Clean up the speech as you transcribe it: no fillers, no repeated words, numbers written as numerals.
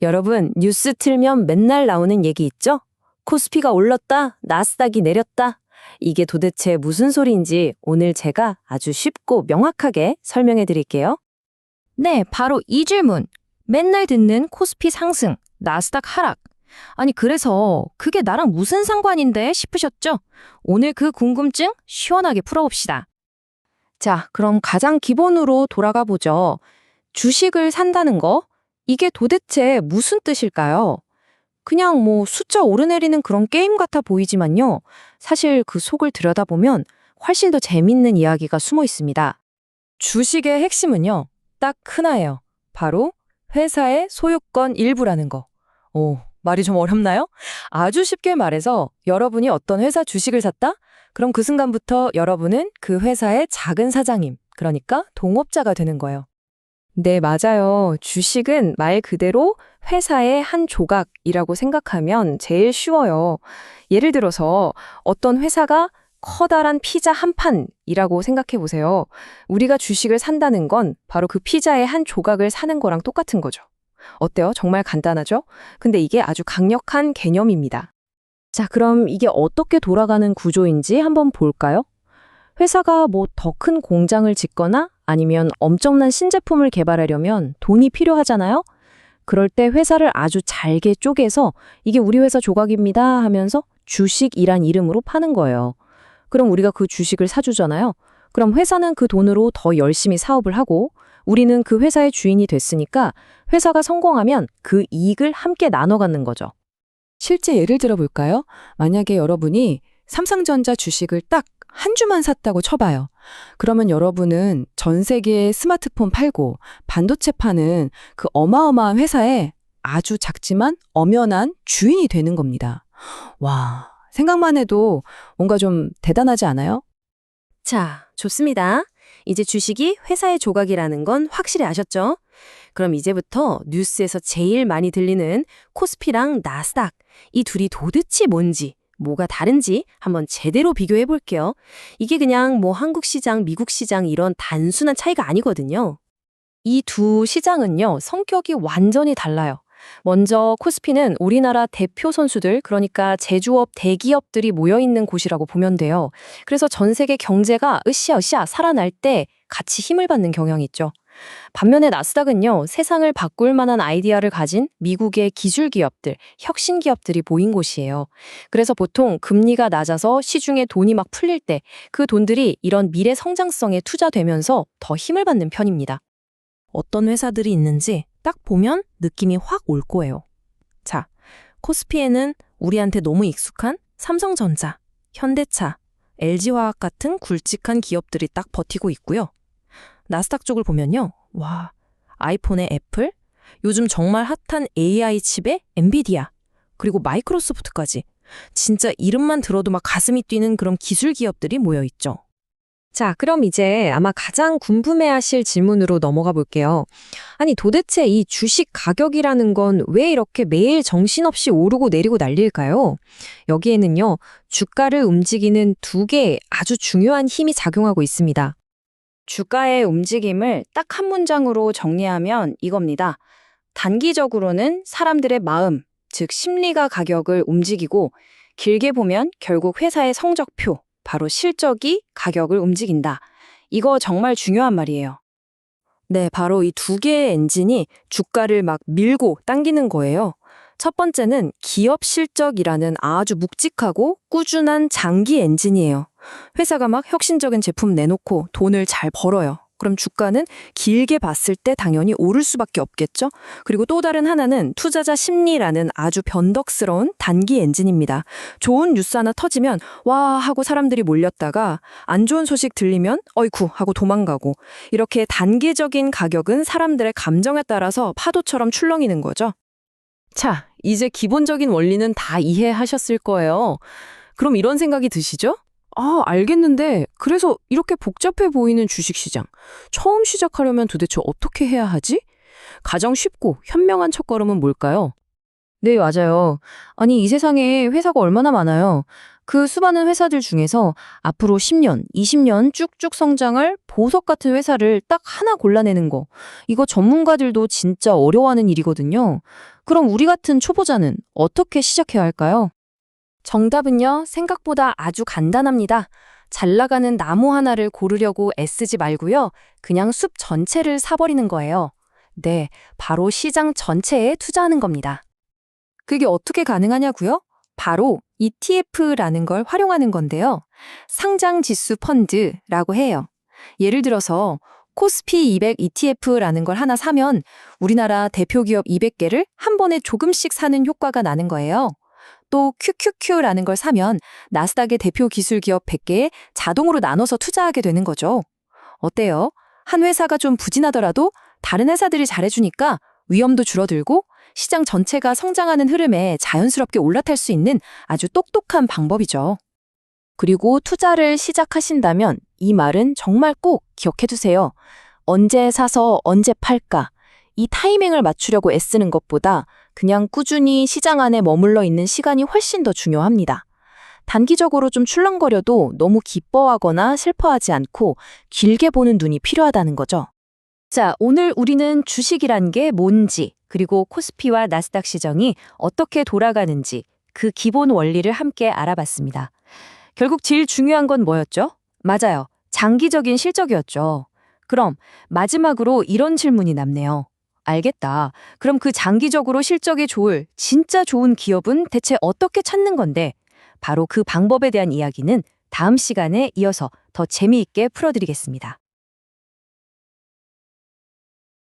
여러분, 뉴스 틀면 맨날 나오는 얘기 있죠? 코스피가 올랐다, 나스닥이 내렸다. 이게 도대체 무슨 소리인지 오늘 제가 아주 쉽고 명확하게 설명해 드릴게요. 네, 바로 이 질문. 맨날 듣는 코스피 상승, 나스닥 하락. 아니, 그래서 그게 나랑 무슨 상관인데 싶으셨죠? 오늘 그 궁금증 시원하게 풀어봅시다. 자, 그럼 가장 기본으로 돌아가 보죠. 주식을 산다는 거, 이게 도대체 무슨 뜻일까요? 그냥 뭐 숫자 오르내리는 그런 게임 같아 보이지만요. 사실 그 속을 들여다보면 훨씬 더 재밌는 이야기가 숨어 있습니다. 주식의 핵심은요, 딱 하나예요. 바로 회사의 소유권 일부라는 거. 오, 말이 좀 어렵나요? 아주 쉽게 말해서 여러분이 어떤 회사 주식을 샀다? 그럼 그 순간부터 여러분은 그 회사의 작은 사장님, 그러니까 동업자가 되는 거예요. 네, 맞아요. 주식은 말 그대로 회사의 한 조각이라고 생각하면 제일 쉬워요. 예를 들어서 어떤 회사가 커다란 피자 한 판이라고 생각해 보세요. 우리가 주식을 산다는 건 바로 그 피자의 한 조각을 사는 거랑 똑같은 거죠. 어때요? 정말 간단하죠? 근데 이게 아주 강력한 개념입니다. 자, 그럼 이게 어떻게 돌아가는 구조인지 한번 볼까요? 회사가 뭐 더 큰 공장을 짓거나 아니면 엄청난 신제품을 개발하려면 돈이 필요하잖아요? 그럴 때 회사를 아주 잘게 쪼개서 이게 우리 회사 조각입니다 하면서 주식이란 이름으로 파는 거예요. 그럼 우리가 그 주식을 사주잖아요. 그럼 회사는 그 돈으로 더 열심히 사업을 하고 우리는 그 회사의 주인이 됐으니까 회사가 성공하면 그 이익을 함께 나눠 갖는 거죠. 실제 예를 들어 볼까요? 만약에 여러분이 삼성전자 주식을 딱 한 주만 샀다고 쳐봐요. 그러면 여러분은 전 세계에 스마트폰 팔고 반도체 파는 그 어마어마한 회사에 아주 작지만 엄연한 주인이 되는 겁니다. 와, 생각만 해도 뭔가 좀 대단하지 않아요? 자, 좋습니다. 이제 주식이 회사의 조각이라는 건 확실히 아셨죠? 그럼 이제부터 뉴스에서 제일 많이 들리는 코스피랑 나스닥, 이 둘이 도대체 뭔지, 뭐가 다른지 한번 제대로 비교해 볼게요. 이게 그냥 뭐 한국 시장, 미국 시장 이런 단순한 차이가 아니거든요. 이 두 시장은요, 성격이 완전히 달라요. 먼저 코스피는 우리나라 대표 선수들, 그러니까 제조업 대기업들이 모여있는 곳이라고 보면 돼요. 그래서 전 세계 경제가 으쌰으쌰 살아날 때 같이 힘을 받는 경향이 있죠. 반면에 나스닥은요, 세상을 바꿀 만한 아이디어를 가진 미국의 기술 기업들, 혁신 기업들이 모인 곳이에요. 그래서 보통 금리가 낮아서 시중에 돈이 막 풀릴 때 그 돈들이 이런 미래 성장성에 투자되면서 더 힘을 받는 편입니다. 어떤 회사들이 있는지 딱 보면 느낌이 확 올 거예요. 자, 코스피에는 우리한테 너무 익숙한 삼성전자, 현대차, LG화학 같은 굵직한 기업들이 딱 버티고 있고요. 나스닥 쪽을 보면요. 와, 아이폰의 애플, 요즘 정말 핫한 AI 칩의 엔비디아, 그리고 마이크로소프트까지 진짜 이름만 들어도 막 가슴이 뛰는 그런 기술 기업들이 모여 있죠. 자, 그럼 이제 아마 가장 궁금해하실 질문으로 넘어가 볼게요. 아니, 도대체 이 주식 가격이라는 건 왜 이렇게 매일 정신없이 오르고 내리고 난리일까요? 여기에는요, 주가를 움직이는 두 개의 아주 중요한 힘이 작용하고 있습니다. 주가의 움직임을 딱 한 문장으로 정리하면 이겁니다. 단기적으로는 사람들의 마음, 즉 심리가 가격을 움직이고 길게 보면 결국 회사의 성적표, 바로 실적이 가격을 움직인다. 이거 정말 중요한 말이에요. 네, 바로 이 두 개의 엔진이 주가를 막 밀고 당기는 거예요. 첫 번째는 기업 실적이라는 아주 묵직하고 꾸준한 장기 엔진이에요. 회사가 막 혁신적인 제품 내놓고 돈을 잘 벌어요. 그럼 주가는 길게 봤을 때 당연히 오를 수밖에 없겠죠? 그리고 또 다른 하나는 투자자 심리라는 아주 변덕스러운 단기 엔진입니다. 좋은 뉴스 하나 터지면 와 하고 사람들이 몰렸다가 안 좋은 소식 들리면 어이쿠 하고 도망가고 이렇게 단기적인 가격은 사람들의 감정에 따라서 파도처럼 출렁이는 거죠. 자, 이제 기본적인 원리는 다 이해하셨을 거예요. 그럼 이런 생각이 드시죠? 아, 알겠는데 그래서 이렇게 복잡해 보이는 주식시장, 처음 시작하려면 도대체 어떻게 해야 하지? 가장 쉽고 현명한 첫걸음은 뭘까요? 네, 맞아요. 아니, 이 세상에 회사가 얼마나 많아요. 그 수많은 회사들 중에서 앞으로 10년, 20년 쭉쭉 성장할 보석 같은 회사를 딱 하나 골라내는 거. 이거 전문가들도 진짜 어려워하는 일이거든요. 그럼 우리 같은 초보자는 어떻게 시작해야 할까요? 정답은요, 생각보다 아주 간단합니다. 잘 나가는 나무 하나를 고르려고 애쓰지 말고요. 그냥 숲 전체를 사버리는 거예요. 네, 바로 시장 전체에 투자하는 겁니다. 그게 어떻게 가능하냐고요? 바로 ETF라는 걸 활용하는 건데요. 상장 지수 펀드라고 해요. 예를 들어서 코스피 200 ETF라는 걸 하나 사면 우리나라 대표 기업 200개를 한 번에 조금씩 사는 효과가 나는 거예요. 또 QQQ라는 걸 사면 나스닥의 대표 기술 기업 100개에 자동으로 나눠서 투자하게 되는 거죠. 어때요? 한 회사가 좀 부진하더라도 다른 회사들이 잘해주니까 위험도 줄어들고 시장 전체가 성장하는 흐름에 자연스럽게 올라탈 수 있는 아주 똑똑한 방법이죠. 그리고 투자를 시작하신다면 이 말은 정말 꼭 기억해 두세요. 언제 사서 언제 팔까? 이 타이밍을 맞추려고 애쓰는 것보다 그냥 꾸준히 시장 안에 머물러 있는 시간이 훨씬 더 중요합니다. 단기적으로 좀 출렁거려도 너무 기뻐하거나 슬퍼하지 않고 길게 보는 눈이 필요하다는 거죠. 자, 오늘 우리는 주식이란 게 뭔지, 그리고 코스피와 나스닥 시장이 어떻게 돌아가는지 그 기본 원리를 함께 알아봤습니다. 결국 제일 중요한 건 뭐였죠? 맞아요. 장기적인 실적이었죠. 그럼 마지막으로 이런 질문이 남네요. 알겠다. 그럼 그 장기적으로 실적이 좋을 진짜 좋은 기업은 대체 어떻게 찾는 건데? 바로 그 방법에 대한 이야기는 다음 시간에 이어서 더 재미있게 풀어드리겠습니다.